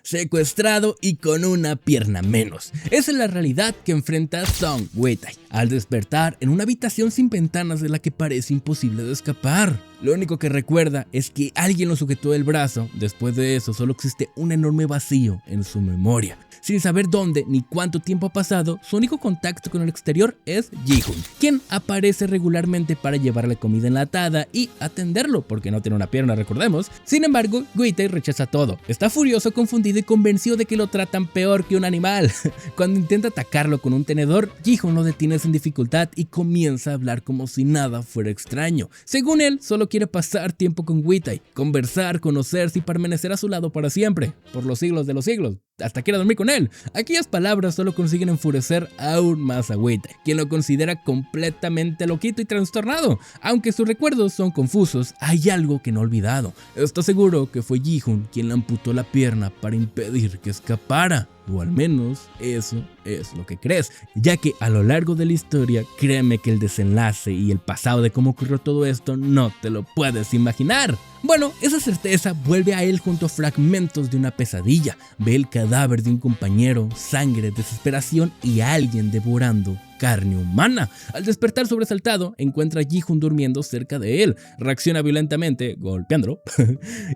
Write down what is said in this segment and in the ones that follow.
secuestrado y con una pierna menos. Esa es la realidad que enfrenta Song Wei-tai al despertar en una habitación sin ventanas de la que parece imposible de escapar. Lo único que recuerda es que alguien lo sujetó del brazo. Después de eso solo existe un enorme vacío en su memoria. Sin saber dónde ni cuánto tiempo ha pasado, su único contacto con el exterior es Ji-hoon, quien aparece regularmente para llevarle comida enlatada y atenderlo, porque no tiene una pierna, recordemos. Sin embargo, Wei-tai rechaza todo. Está furioso, confundido y convencido de que lo tratan peor que un animal. Cuando intenta atacarlo con un tenedor, Ji-hoon lo detiene sin dificultad y comienza a hablar como si nada fuera extraño. Según él, solo quiere pasar tiempo con Wei-tai, conversar, conocerse y permanecer a su lado para siempre, por los siglos de los siglos. Hasta quiere dormir con él. Aquellas palabras solo consiguen enfurecer aún más a Wei-tai, quien lo considera completamente loquito y trastornado. Aunque sus recuerdos son confusos, hay algo que no ha olvidado. Está seguro que fue Ji-hoon quien le amputó la pierna para impedir que escapara. O al menos eso es lo que crees, ya que a lo largo de la historia, créeme que el desenlace y el pasado de cómo ocurrió todo esto no te lo puedes imaginar. Bueno, esa certeza vuelve a él junto a fragmentos de una pesadilla. Ve el cadáver de un compañero, sangre, desesperación y a alguien devorando carne humana. Al despertar sobresaltado, encuentra a Ji-hoon durmiendo cerca de él. Reacciona violentamente, golpeándolo.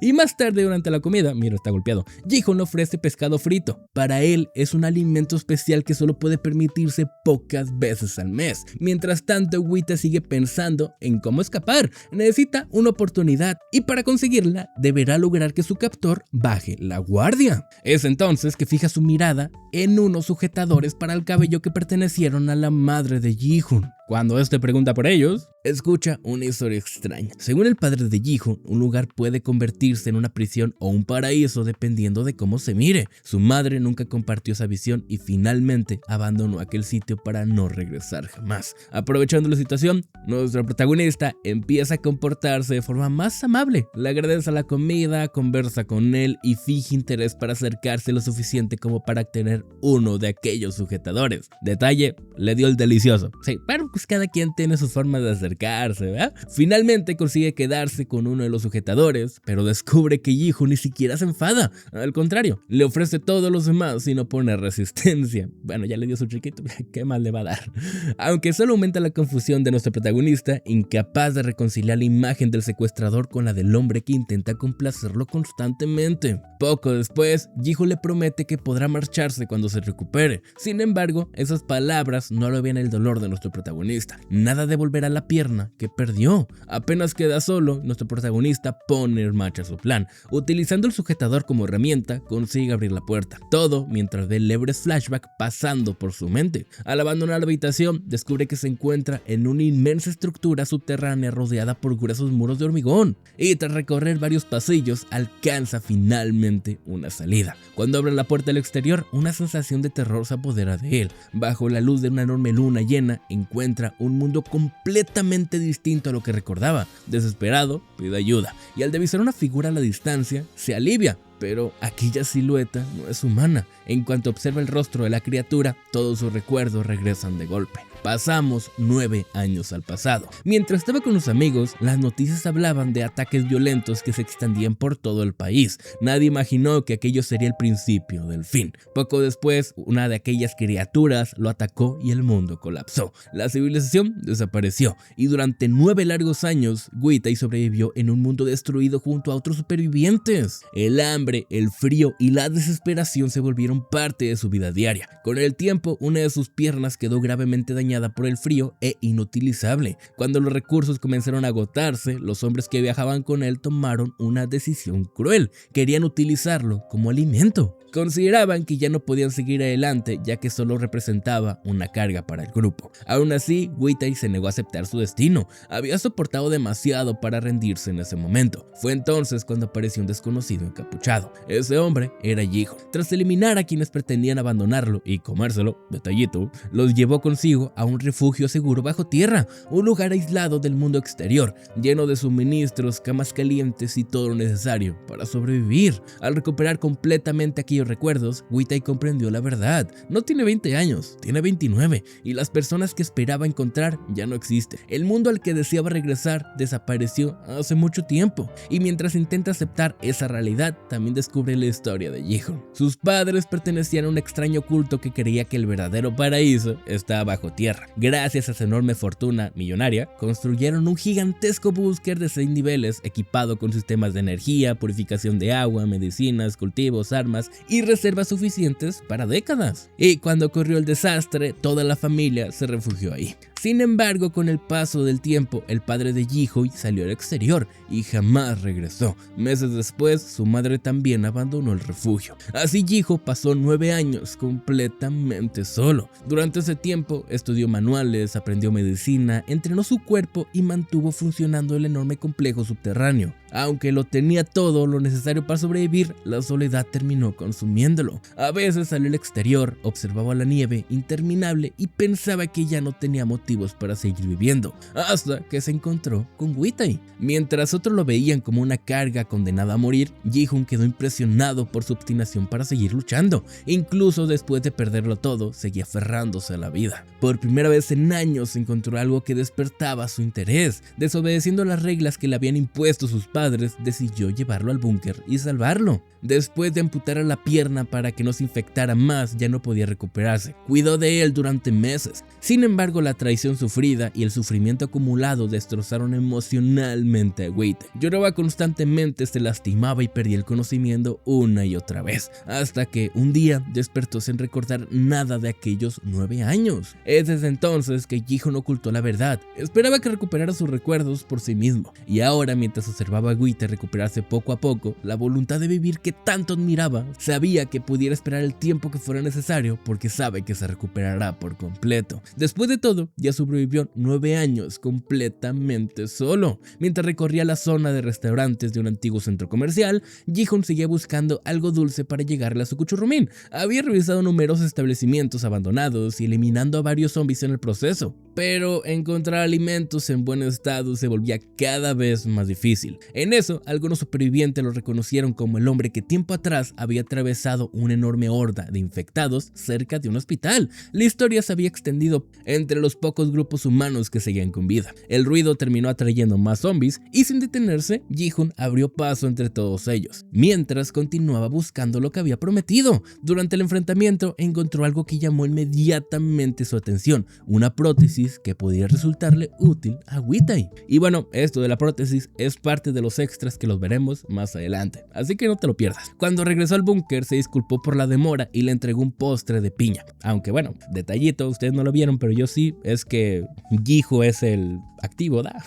Y más tarde, durante la comida, mira, está golpeado, Ji-hoon le ofrece pescado frito. Para él es un alimento especial que solo puede permitirse pocas veces al mes. Mientras tanto, Wei-tai sigue pensando en cómo escapar. Necesita una oportunidad y para conseguirla deberá lograr que su captor baje la guardia. Es entonces que fija su mirada en unos sujetadores para el cabello que pertenecieron a la madre de Ji-hoon. Cuando este pregunta por ellos, escucha una historia extraña. Según el padre de Ji-hoon, un lugar puede convertirse en una prisión o un paraíso dependiendo de cómo se mire. Su madre nunca compartió esa visión y finalmente abandonó aquel sitio para no regresar jamás. Aprovechando la situación, nuestro protagonista empieza a comportarse de forma más amable. Le agradece la comida, conversa con él y finge interés para acercarse lo suficiente como para obtener uno de aquellos sujetadores. Detalle, le dio el delicioso. Sí, pero pues cada quien tiene sus formas de acercarse, ¿verdad? Finalmente consigue quedarse con uno de los sujetadores, pero descubre que Ji-hoon ni siquiera se enfada. Al contrario, le ofrece todos los demás y no pone resistencia. Bueno, ya le dio su chiquito, ¿qué más le va a dar? Aunque solo aumenta la confusión de nuestro protagonista, incapaz de reconciliar la imagen del secuestrador con la del hombre que intenta complacerlo constantemente. Poco después, Ji-hoon le promete que podrá marcharse cuando se recupere. Sin embargo, esas palabras no alivian el dolor de nuestro protagonista. Nada devolverá la pierna que perdió. Apenas queda solo, nuestro protagonista pone en marcha su plan. Utilizando el sujetador como herramienta, consigue abrir la puerta. Todo mientras ve leves flashbacks pasando por su mente. Al abandonar la habitación, descubre que se encuentra en una inmensa estructura subterránea rodeada por gruesos muros de hormigón. Y tras recorrer varios pasillos, alcanza finalmente una salida. Cuando abre la puerta al exterior, una sensación de terror se apodera de él. Bajo la luz de una enorme luna llena, encuentra un mundo completamente distinto a lo que recordaba. Desesperado, pide ayuda y al divisar una figura a la distancia, se alivia. Pero aquella silueta no es humana. En cuanto observa el rostro de la criatura, todos sus recuerdos regresan de golpe. Pasamos 9 años al pasado. Mientras estaba con los amigos, las noticias hablaban de ataques violentos que se extendían por todo el país. Nadie imaginó que aquello sería el principio del fin. Poco después, una de aquellas criaturas lo atacó y el mundo colapsó. La civilización desapareció y durante 9 largos años, Wei-tai sobrevivió en un mundo destruido junto a otros supervivientes. El hambre, el frío y la desesperación se volvieron parte de su vida diaria. Con el tiempo, una de sus piernas quedó gravemente dañada por el frío e inutilizable. Cuando los recursos comenzaron a agotarse, los hombres que viajaban con él tomaron una decisión cruel. Querían utilizarlo como alimento. Consideraban que ya no podían seguir adelante ya que solo representaba una carga para el grupo. Aún así, Wei-tai se negó a aceptar su destino. Había soportado demasiado para rendirse en ese momento. Fue entonces cuando apareció un desconocido encapuchado. Ese hombre era Ji-hoon. Tras eliminar a quienes pretendían abandonarlo y comérselo, detallito, los llevó consigo a un refugio seguro bajo tierra, un lugar aislado del mundo exterior, lleno de suministros, camas calientes y todo lo necesario para sobrevivir. Al recuperar completamente aquello aquellos recuerdos, Wei-Tai comprendió la verdad. No tiene 20 años, tiene 29, y las personas que esperaba encontrar ya no existen. El mundo al que deseaba regresar desapareció hace mucho tiempo, y mientras intenta aceptar esa realidad, también descubre la historia de Ji-hoon. Sus padres pertenecían a un extraño culto que creía que el verdadero paraíso estaba bajo tierra. Gracias a su enorme fortuna millonaria, construyeron un gigantesco búnker de 6 niveles equipado con sistemas de energía, purificación de agua, medicinas, cultivos, armas y reservas suficientes para décadas. Y cuando ocurrió el desastre, toda la familia se refugió ahí. Sin embargo, con el paso del tiempo, el padre de Ji-hoon salió al exterior y jamás regresó. Meses después, su madre también abandonó el refugio. Así Ji-hoon pasó 9 años completamente solo. Durante ese tiempo, estudió manuales, aprendió medicina, entrenó su cuerpo y mantuvo funcionando el enorme complejo subterráneo. Aunque lo tenía todo lo necesario para sobrevivir, la soledad terminó consumiéndolo. A veces salió al exterior, observaba la nieve interminable y pensaba que ya no tenía motivos para seguir viviendo, hasta que se encontró con Wei-Tai. Mientras otros lo veían como una carga condenada a morir, Ji-hoon quedó impresionado por su obstinación para seguir luchando. Incluso después de perderlo todo, seguía aferrándose a la vida. Por primera vez en años encontró algo que despertaba su interés. Desobedeciendo las reglas que le habían impuesto sus padres, decidió llevarlo al búnker y salvarlo. Después de amputar a la pierna para que no se infectara más, ya no podía recuperarse. Cuidó de él durante meses. Sin embargo, la traición sufrida y el sufrimiento acumulado destrozaron emocionalmente a Wei-Tai. Lloraba constantemente, se lastimaba y perdía el conocimiento una y otra vez, hasta que un día despertó sin recordar nada de aquellos 9 años. Es desde entonces que Ji-hoon ocultó la verdad. Esperaba que recuperara sus recuerdos por sí mismo, y ahora, mientras observaba a Wei-Tai recuperarse poco a poco, la voluntad de vivir que tanto admiraba, sabía que pudiera esperar el tiempo que fuera necesario porque sabe que se recuperará por completo. Después de todo, ya sobrevivió 9 años completamente solo. Mientras recorría la zona de restaurantes de un antiguo centro comercial, Ji-hoon seguía buscando algo dulce para llegarle a su cuchurrumín. Había revisado numerosos establecimientos abandonados y eliminando a varios zombies en el proceso, pero encontrar alimentos en buen estado se volvía cada vez más difícil. En eso, algunos supervivientes lo reconocieron como el hombre que tiempo atrás había atravesado una enorme horda de infectados cerca de un hospital. La historia se había extendido entre los pocos grupos humanos que seguían con vida. El ruido terminó atrayendo más zombies y sin detenerse, Ji-hoon abrió paso entre todos ellos, mientras continuaba buscando lo que había prometido. Durante el enfrentamiento encontró algo que llamó inmediatamente su atención, una prótesis que podría resultarle útil a Wei-Tai. Y bueno, esto de la prótesis es parte de los extras que los veremos más adelante, así que no te lo pierdas. Cuando regresó al búnker se disculpó por la demora y le entregó un postre de piña. Aunque bueno, detallito, ustedes no lo vieron, pero yo sí, es que Ji-hoon es el activo, ¿da?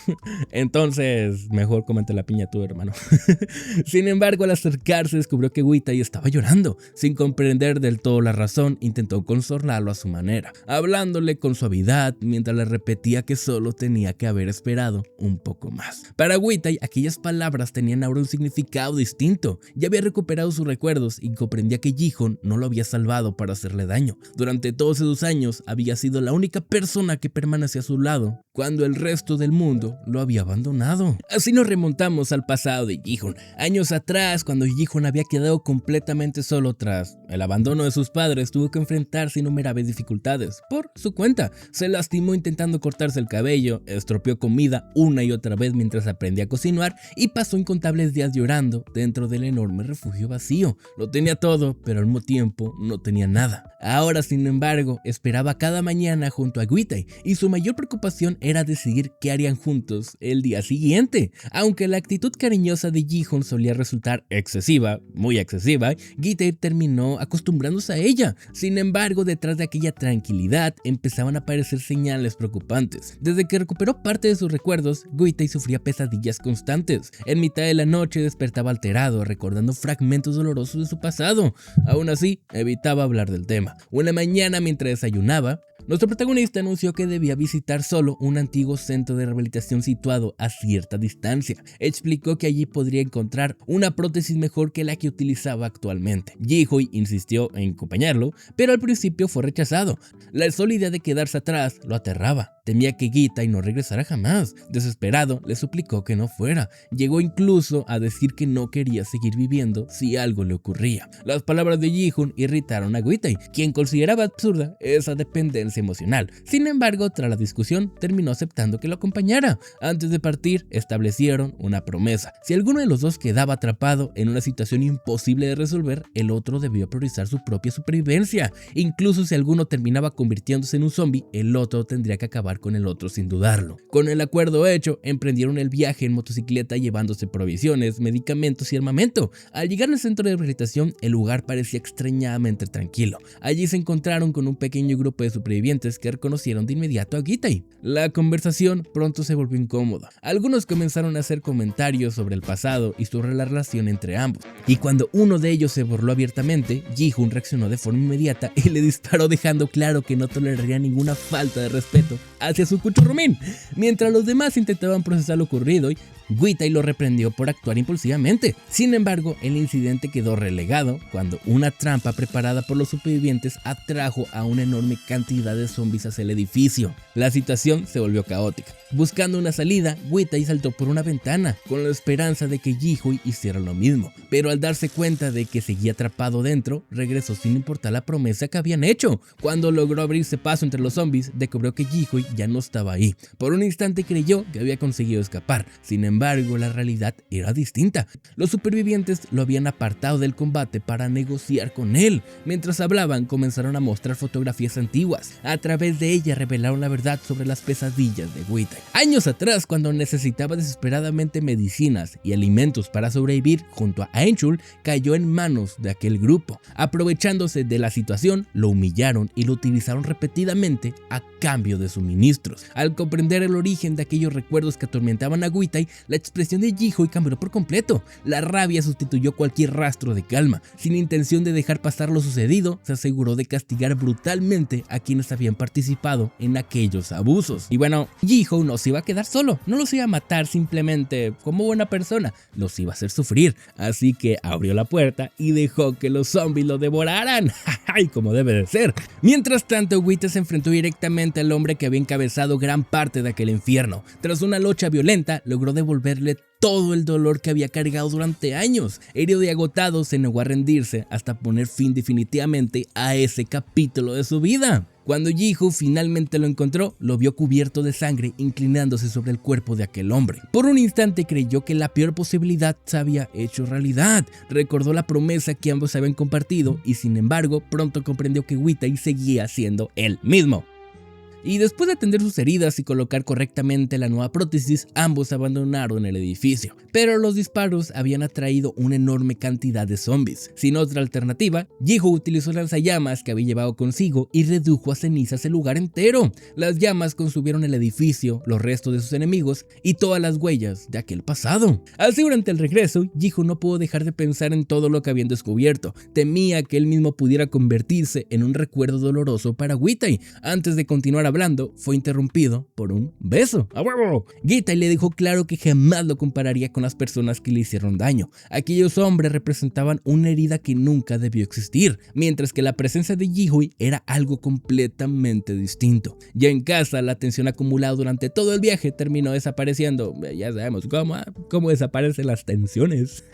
Entonces, mejor cómete la piña tú, hermano. Sin embargo, al acercarse descubrió que Wei-Tai estaba llorando. Sin comprender del todo la razón, intentó consolarlo a su manera, hablándole con suavidad mientras le repetía que solo tenía que haber esperado un poco más. Para Wei-Tai, aquellas palabras tenían ahora un significado distinto. Ya había recuperado sus recuerdos y comprendía que Ji-hoon no lo había salvado para hacerle daño. Durante todos esos años había sido la única persona que permanecía a su lado cuando el resto del mundo lo había abandonado. Así nos remontamos al pasado de Ji-hoon, años atrás, cuando Ji-hoon había quedado completamente solo tras el abandono de sus padres. Tuvo que enfrentarse a innumerables dificultades por su cuenta. Se lastimó intentando cortarse el cabello, estropeó comida una y otra vez mientras aprendía a cocinar y pasó incontables días llorando dentro del enorme refugio vacío. Lo tenía todo, pero al mismo tiempo no tenía nada. Ahora, sin embargo, esperaba cada mañana junto a Wei-Tai y su mayor preocupación era decidir qué harían juntos el día siguiente. Aunque la actitud cariñosa de Ji-hoon solía resultar excesiva, muy excesiva, Wei-Tai terminó acostumbrándose a ella. Sin embargo, detrás de aquella tranquilidad empezaban a aparecer señales preocupantes. Desde que recuperó parte de sus recuerdos, Wei-Tai sufría pesadillas constantes. En mitad de la noche despertaba alterado, recordando fragmentos dolorosos de su pasado. Aún así, evitaba hablar del tema. Una mañana, mientras desayunaba, nuestro protagonista anunció que debía visitar solo un antiguo centro de rehabilitación situado a cierta distancia. Explicó que allí podría encontrar una prótesis mejor que la que utilizaba actualmente. Ji-hoon insistió en acompañarlo, pero al principio fue rechazado. La sola idea de quedarse atrás lo aterraba. Temía que Gitai no regresara jamás. Desesperado, le suplicó que no fuera. Llegó incluso a decir que no quería seguir viviendo si algo le ocurría. Las palabras de Ji-hoon irritaron a Gitai, quien consideraba absurda esa dependencia emocional. Sin embargo, tras la discusión, terminó aceptando que lo acompañara. Antes de partir, establecieron una promesa. Si alguno de los dos quedaba atrapado en una situación imposible de resolver, el otro debió priorizar su propia supervivencia. Incluso si alguno terminaba convirtiéndose en un zombie, el otro tendría que acabar con el otro sin dudarlo. Con el acuerdo hecho, emprendieron el viaje en motocicleta llevándose provisiones, medicamentos y armamento. Al llegar al centro de rehabilitación, el lugar parecía extrañamente tranquilo. Allí se encontraron con un pequeño grupo de supervivientes que reconocieron de inmediato a Gitai. La conversación pronto se volvió incómoda. Algunos comenzaron a hacer comentarios sobre el pasado y sobre la relación entre ambos. Y cuando uno de ellos se burló abiertamente, Ji-hoon reaccionó de forma inmediata y le disparó, dejando claro que no toleraría ninguna falta de respeto hacia su cuchurrumín. Mientras los demás intentaban procesar lo ocurrido, Gitai lo reprendió por actuar impulsivamente. Sin embargo, el incidente quedó relegado cuando una trampa preparada por los supervivientes atrajo a una enorme cantidad de zombies hacia el edificio. La situación se volvió caótica. Buscando una salida, Gitai saltó por una ventana con la esperanza de que Ji-hoon hiciera lo mismo, pero al darse cuenta de que seguía atrapado dentro, regresó sin importar la promesa que habían hecho. Cuando logró abrirse paso entre los zombies, descubrió que Ji-hoon ya no estaba ahí. Por un instante creyó que había conseguido escapar. Sin embargo, la realidad era distinta. Los supervivientes lo habían apartado del combate para negociar con él. Mientras hablaban, comenzaron a mostrar fotografías antiguas. A través de ellas revelaron la verdad sobre las pesadillas de Gitai. Años atrás, cuando necesitaba desesperadamente medicinas y alimentos para sobrevivir junto a Einchul, cayó en manos de aquel grupo. Aprovechándose de la situación, lo humillaron y lo utilizaron repetidamente a cambio de suministros. Al comprender el origen de aquellos recuerdos que atormentaban a Gitai, la expresión de Ji-hoon cambió por completo. La rabia sustituyó cualquier rastro de calma. Sin intención de dejar pasar lo sucedido, se aseguró de castigar brutalmente a quienes habían participado en aquellos abusos. Y bueno, Ji-hoon no se iba a quedar solo, no los iba a matar simplemente como buena persona, los iba a hacer sufrir. Así que abrió la puerta y dejó que los zombies lo devoraran. ¡Ay, como debe de ser! Mientras tanto, Gitai se enfrentó directamente al hombre que había encabezado gran parte de aquel infierno. Tras una lucha violenta, logró devolverle todo el dolor que había cargado durante años. Herido y agotado, se negó a rendirse hasta poner fin definitivamente a ese capítulo de su vida. Cuando Ji-hoon finalmente lo encontró, lo vio cubierto de sangre, inclinándose sobre el cuerpo de aquel hombre. Por un instante creyó que la peor posibilidad se había hecho realidad. Recordó la promesa que ambos habían compartido y sin embargo pronto comprendió que Gitai seguía siendo él mismo. Y después de atender sus heridas y colocar correctamente la nueva prótesis, ambos abandonaron el edificio. Pero los disparos habían atraído una enorme cantidad de zombies. Sin otra alternativa, Ji-hoon utilizó lanzallamas que había llevado consigo y redujo a cenizas el lugar entero. Las llamas consumieron el edificio, los restos de sus enemigos y todas las huellas de aquel pasado. Así, durante el regreso, Ji-hoon no pudo dejar de pensar en todo lo que habían descubierto. Temía que él mismo pudiera convertirse en un recuerdo doloroso para Gitai. Antes de continuar hablando, fue interrumpido por un beso. ¡A huevo! Gitai le dejó claro que jamás lo compararía con las personas que le hicieron daño. Aquellos hombres representaban una herida que nunca debió existir, mientras que la presencia de Ji-hoon era algo completamente distinto. Ya en casa, la tensión acumulada durante todo el viaje terminó desapareciendo. Ya sabemos cómo desaparecen las tensiones.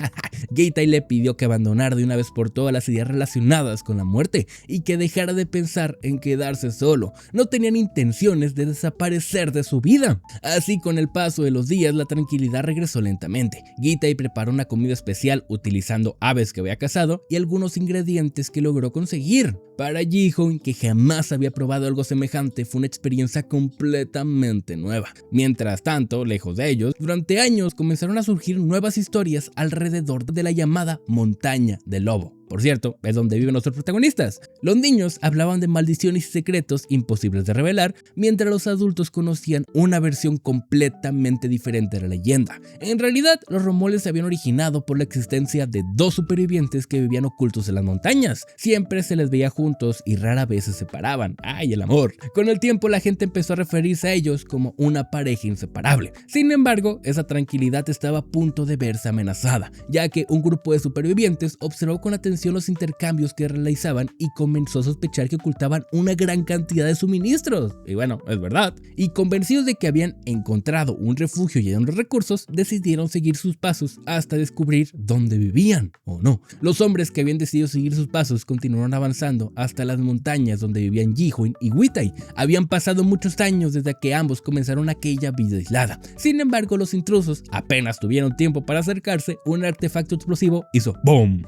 Gitai le pidió que abandonara de una vez por todas las ideas relacionadas con la muerte y que dejara de pensar en quedarse solo. No tenían intenciones de desaparecer de su vida. Así, con el paso de los días, la tranquilidad regresó lentamente. Gitai preparó una comida especial utilizando aves que había cazado y algunos ingredientes que logró conseguir. Para Ji-hoon, que jamás había probado algo semejante, fue una experiencia completamente nueva. Mientras tanto, lejos de ellos, durante años comenzaron a surgir nuevas historias alrededor de la llamada Montaña del Lobo. Por cierto, es donde viven nuestros protagonistas. Los niños hablaban de maldiciones y secretos imposibles de revelar, mientras los adultos conocían una versión completamente diferente de la leyenda. En realidad, los rumores se habían originado por la existencia de dos supervivientes que vivían ocultos en las montañas. Siempre se les veía juntos y rara vez se separaban. ¡Ay, el amor! Con el tiempo, la gente empezó a referirse a ellos como una pareja inseparable. Sin embargo, esa tranquilidad estaba a punto de verse amenazada, ya que un grupo de supervivientes observó con atención atención los intercambios que realizaban y comenzó a sospechar que ocultaban una gran cantidad de suministros. Y bueno, es verdad. Y convencidos de que habían encontrado un refugio lleno de recursos, decidieron seguir sus pasos hasta descubrir dónde vivían, o no. Los hombres que habían decidido seguir sus pasos continuaron avanzando hasta las montañas donde vivían Ji-hoon y Woo-tae. Habían pasado muchos años desde que ambos comenzaron aquella vida aislada. Sin embargo, los intrusos apenas tuvieron tiempo para acercarse, un artefacto explosivo hizo ¡boom!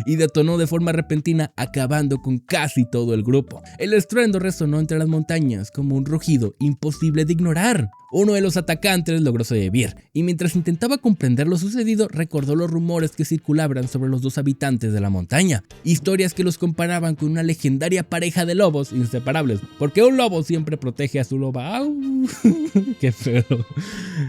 Y detonó de forma repentina, acabando con casi todo el grupo. El estruendo resonó entre las montañas como un rugido imposible de ignorar. Uno de los atacantes logró sobrevivir, y mientras intentaba comprender lo sucedido, recordó los rumores que circulaban sobre los dos habitantes de la montaña. Historias que los comparaban con una legendaria pareja de lobos inseparables, porque un lobo siempre protege a su loba. ¡Au! ¡Qué feo!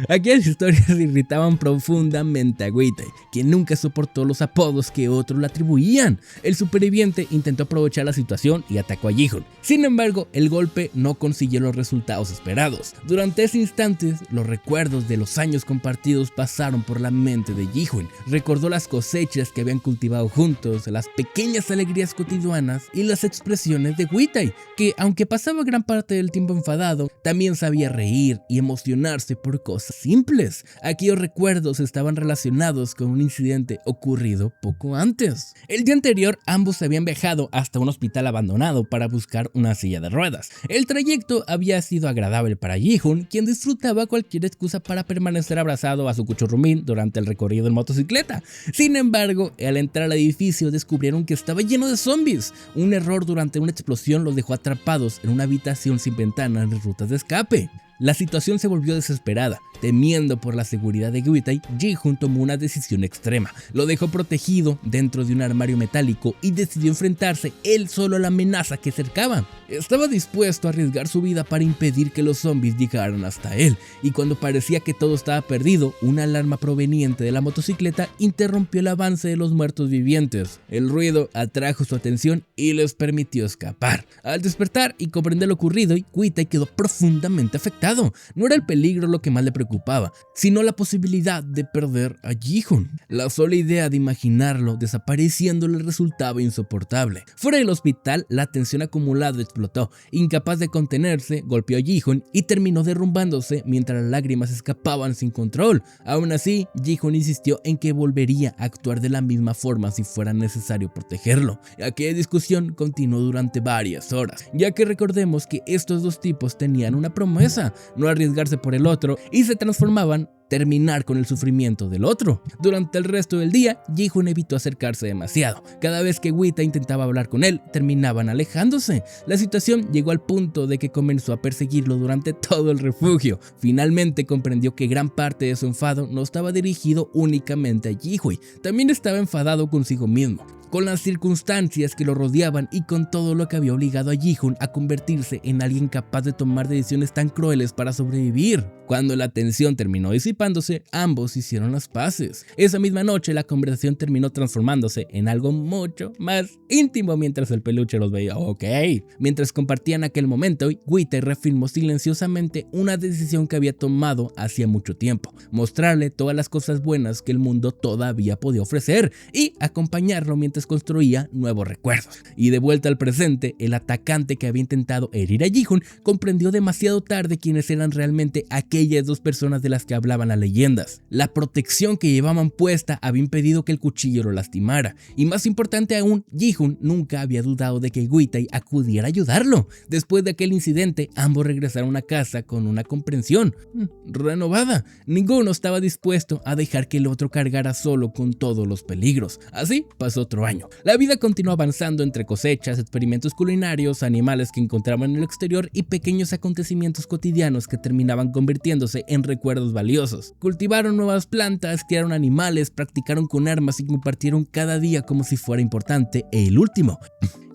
Aquellas historias irritaban profundamente a Woo-tae, quien nunca soportó los apodos que otros le atribuían. El superviviente intentó aprovechar la situación y atacó a Ji-hoon. Sin embargo, el golpe no consiguió los resultados esperados. Durante ese instante, los recuerdos de los años compartidos pasaron por la mente de Ji-hoon. Recordó las cosechas que habían cultivado juntos, las pequeñas alegrías cotidianas y las expresiones de Woo-tae, que aunque pasaba gran parte del tiempo enfadado, también sabía reír y emocionarse por cosas simples. Aquellos recuerdos estaban relacionados con un incidente ocurrido poco antes. El día anterior, ambos habían viajado hasta un hospital abandonado para buscar una silla de ruedas. El trayecto había sido agradable para Ji-hoon, quien disfrutaba cualquier excusa para permanecer abrazado a su cuchurrumín durante el recorrido en motocicleta. Sin embargo, al entrar al edificio descubrieron que estaba lleno de zombies. Un error durante una explosión los dejó atrapados en una habitación sin ventanas ni rutas de escape. La situación se volvió desesperada. Temiendo por la seguridad de Woo-tae, Ji-hoon tomó una decisión extrema. Lo dejó protegido dentro de un armario metálico y decidió enfrentarse él solo a la amenaza que cercaba. Estaba dispuesto a arriesgar su vida para impedir que los zombies llegaran hasta él, y cuando parecía que todo estaba perdido, una alarma proveniente de la motocicleta interrumpió el avance de los muertos vivientes. El ruido atrajo su atención y les permitió escapar. Al despertar y comprender lo ocurrido, Woo-tae quedó profundamente afectado. No era el peligro lo que más le preocupaba, sino la posibilidad de perder a Ji-hoon. La sola idea de imaginarlo desapareciendo le resultaba insoportable. Fuera del hospital, la tensión acumulada explotó. Incapaz de contenerse, golpeó a Ji-hoon y terminó derrumbándose mientras las lágrimas escapaban sin control. Aún así, Ji-hoon insistió en que volvería a actuar de la misma forma si fuera necesario protegerlo. Aquella discusión continuó durante varias horas, ya que recordemos que estos dos tipos tenían una promesa: no arriesgarse por el otro, y se transformaban terminar con el sufrimiento del otro. Durante el resto del día, Ji-hoon evitó acercarse demasiado. Cada vez que Woo-tae intentaba hablar con él, terminaban alejándose. La situación llegó al punto de que comenzó a perseguirlo durante todo el refugio. Finalmente comprendió que gran parte de su enfado no estaba dirigido únicamente a Ji-hoon, también estaba enfadado consigo mismo, con las circunstancias que lo rodeaban y con todo lo que había obligado a Ji-hoon a convertirse en alguien capaz de tomar decisiones tan crueles para sobrevivir. Cuando la tensión terminó disipándose, ambos hicieron las paces. Esa misma noche la conversación terminó transformándose en algo mucho más íntimo mientras el peluche los veía. Mientras compartían aquel momento, Woo-tae reafirmó silenciosamente una decisión que había tomado hacía mucho tiempo: mostrarle todas las cosas buenas que el mundo todavía podía ofrecer y acompañarlo mientras construía nuevos recuerdos. Y de vuelta al presente, el atacante que había intentado herir a Ji-hoon comprendió demasiado tarde quiénes eran realmente aquellas dos personas de las que hablaban las leyendas. La protección que llevaban puesta había impedido que el cuchillo lo lastimara, y más importante aún, Ji-hoon nunca había dudado de que Woo-tae acudiera a ayudarlo. Después de aquel incidente, ambos regresaron a casa con una comprensión renovada. Ninguno estaba dispuesto a dejar que el otro cargara solo con todos los peligros. Así pasó otro año. La vida continuó avanzando entre cosechas, experimentos culinarios, animales que encontraban en el exterior y pequeños acontecimientos cotidianos que terminaban convirtiéndose en recuerdos valiosos. Cultivaron nuevas plantas, criaron animales, practicaron con armas y compartieron cada día como si fuera importante el último.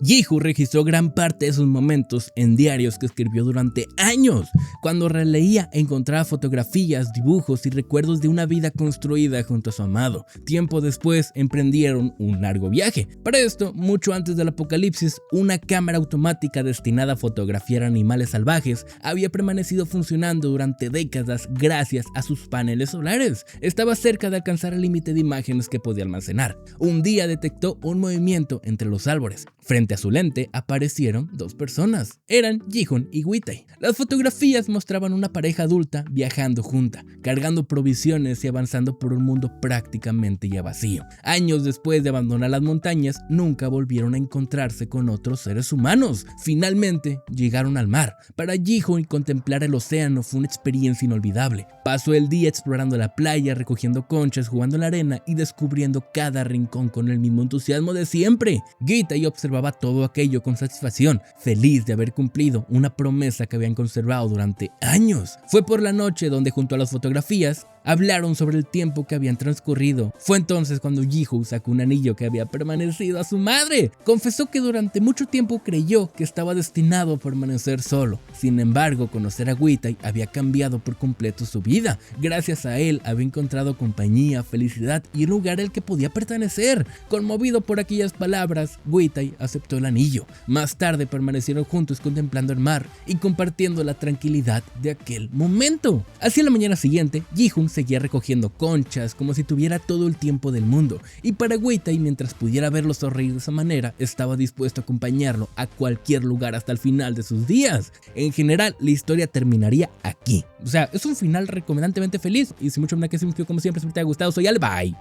Ji-hoon registró gran parte de sus momentos en diarios que escribió durante años. Cuando releía, encontraba fotografías, dibujos y recuerdos de una vida construida junto a su amado. Tiempo después, emprendieron un largo viaje. Para esto, mucho antes del apocalipsis, una cámara automática destinada a fotografiar animales salvajes había permanecido funcionando durante décadas gracias a sus paneles solares. Estaba cerca de alcanzar el límite de imágenes que podía almacenar. Un día detectó un movimiento entre los árboles. Frente a su lente aparecieron dos personas. Eran Ji-hoon y Woo-tae. Las fotografías mostraban una pareja adulta viajando junta, cargando provisiones y avanzando por un mundo prácticamente ya vacío. Años después de abandonar las montañas, nunca volvieron a encontrarse con otros seres humanos. Finalmente llegaron al mar. Para Ji-hoon contemplar el océano fue una experiencia inolvidable. Pasó el día explorando la playa, recogiendo conchas, jugando en la arena y descubriendo cada rincón con el mismo entusiasmo de siempre. Woo-tae observaba todo aquello con satisfacción, feliz de haber cumplido una promesa que habían conservado durante años. Fue por la noche donde, junto a las fotografías, hablaron sobre el tiempo que habían transcurrido. Fue entonces cuando Ji-hoon sacó un anillo que había permanecido a su madre. Confesó que durante mucho tiempo creyó que estaba destinado a permanecer solo. Sin embargo, conocer a Woo-tae había cambiado por completo su vida. Gracias a él había encontrado compañía, felicidad y un lugar al que podía pertenecer. Conmovido por aquellas palabras, Woo-tae aceptó el anillo. Más tarde permanecieron juntos contemplando el mar y compartiendo la tranquilidad de aquel momento. Hacia la mañana siguiente, Ji-hoon seguía recogiendo conchas como si tuviera todo el tiempo del mundo, y para Woo-tae, mientras pudiera verlo sonreír de esa manera, estaba dispuesto a acompañarlo a cualquier lugar hasta el final de sus días. En general, la historia terminaría aquí. O sea, es un final recomendantemente feliz, y sin mucho más que decir, como siempre, si te ha gustado, soy Al, bye.